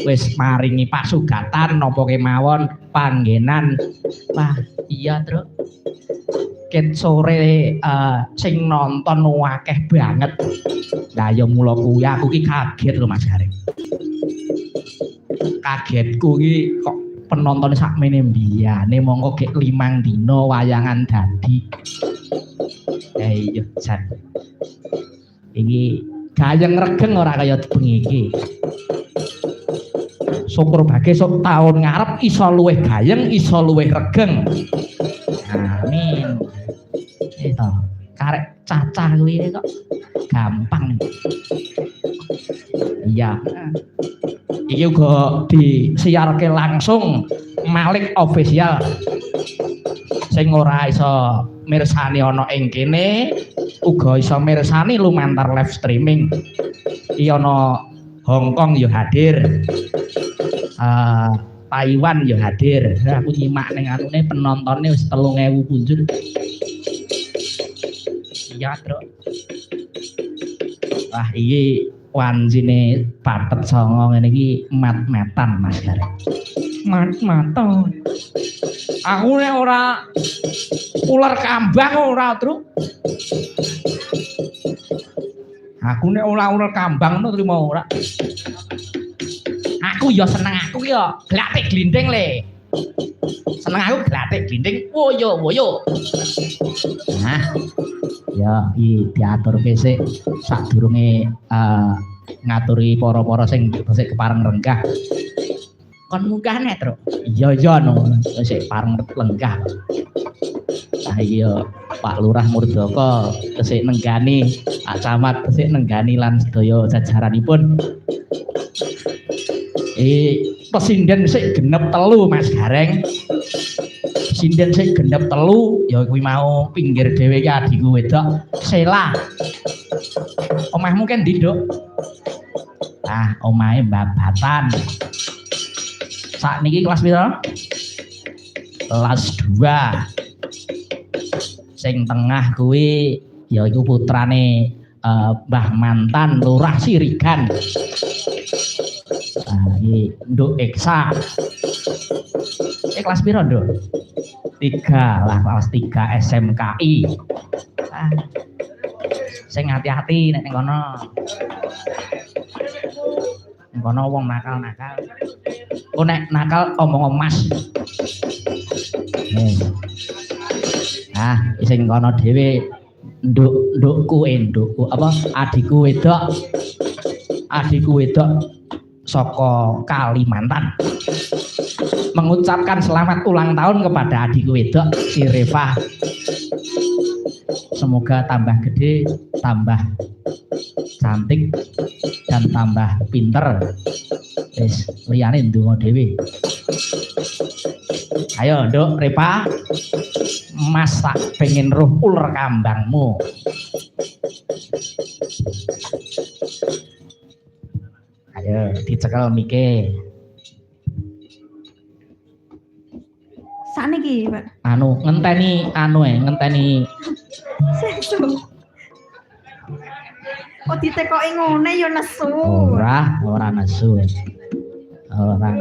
wis maringi pasugatan napa kemawon panggenan. Wah, iya, Truk. Ket sore sing nonton akeh banget. Lah ya mula kuwi aku ki kaget lho Mas Gareng. Kagetku ki kok penonton sakmene mbiyane mongko gek 5 dina wayangan dadi. Iya, Jan. Iki gayeng regeng ora kaya bengi iki. Syukur bage sok taun ngarep iso luwih gayeng, iso luwih regeng. Amin. Itu karek cacah kuwi kok gampang. Iya. Iki uga disiarke langsung Malik Official. Sing ora iso mirsani ana ing kene uga iso mirsani lumantar live streaming. Iki ana Hong Kong ya hadir. Taiwan ya hadir. Aku nyimak ning anune penontonnya wis 3000 punjul. Iya, Truk. Wah, iki wanjine pathet songo ngene iki mat-matan Mas Gareng. Mat-matan. Aku nek ora ular kambang ora, Truk. Aku nek ora ular kambang no trimo ora. Aku ya seneng aku ya glatik glinding le. Seneng aku glatik glinding woyo. Nah, ya diaturke sik sadurunge ngaturi para-para sing sik kepareng renggah. Kon munggah nek, Truk. Iya no, sik pareng lenggah. Nah iya Pak Lurah Murdaka tesik nenggani, Pak Camat tesik nenggani lan sedaya jajaranipun. Pesinden sik genep 3 Mas Gareng. Sinden sik genep 3 ya kuwi mau pinggir dhewe iki adikku wedok Sela. Omahmu kan ndi, Duk? Ah, omahe Babatan. Sakniki kelas pira? Kelas 2. Sing tengah kuwi ya iku putrane Mbah Mantan Lurah Sirigan. Iki Nduk Eksa. Kelas piro, Nduk? 3 lah, kelas 3 SMKI. Sing hati-hati nek ning kono. Ning kono wong nakal-nakal. Oh nek nakal omong Mas. Sing kono dhewe ndukku apa adikku wedok saka Kalimantan mengucapkan selamat ulang tahun kepada adikku wedok si Reva. Semoga tambah gede, tambah cantik dan tambah pinter. Wis liyane ndonga dhewe. Ayo Nduk Reva, Mas tak pengen roh ular kambangmu. Ayo dicekel mike. Sakniki, Pak. Ngenteni Sesu. Kok ditekoki ngene ya nesu. Ora nesu. Ora.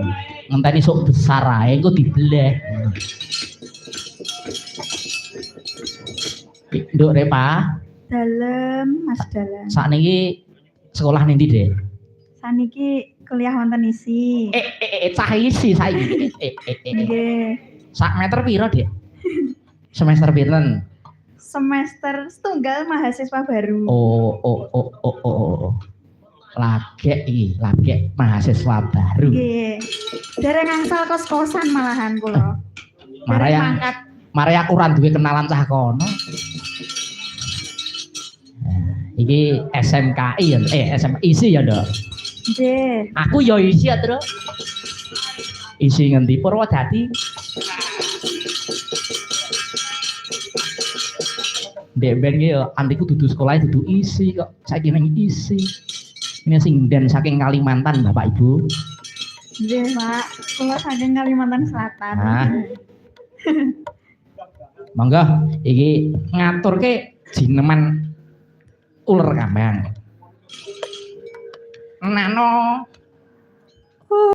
Ngenteni sok besar ae engko dibleh. Nduk Reva. Dalem, Mas Dalem. Sakniki sekolah ning ndi, Dek? Saniki kuliah wonten isi. Cah isi saiki. Nggih. Sak meter piro, Dek? Semester pinten? Semester setunggal mahasiswa baru. Lagek mahasiswa baru. Nggih. Dereng angsal kos-kosan malahan kula. Mare aku ora duwe kenalan cah kono. Iki SMKI ya, SMA isi ya, Nduk. Nggih. Aku ya isi ya, Tru. Isi ngendi Purwodadi? Ndek ben iki ya antiku dudu sekolah dudu isi kok. Saiki ning isi. Ini sing den saking Kalimantan, Bapak Ibu. Nggih, Pak. Kula saking Kalimantan Selatan. Nah. Monggo iki ngaturke jineman ular kambang. Nano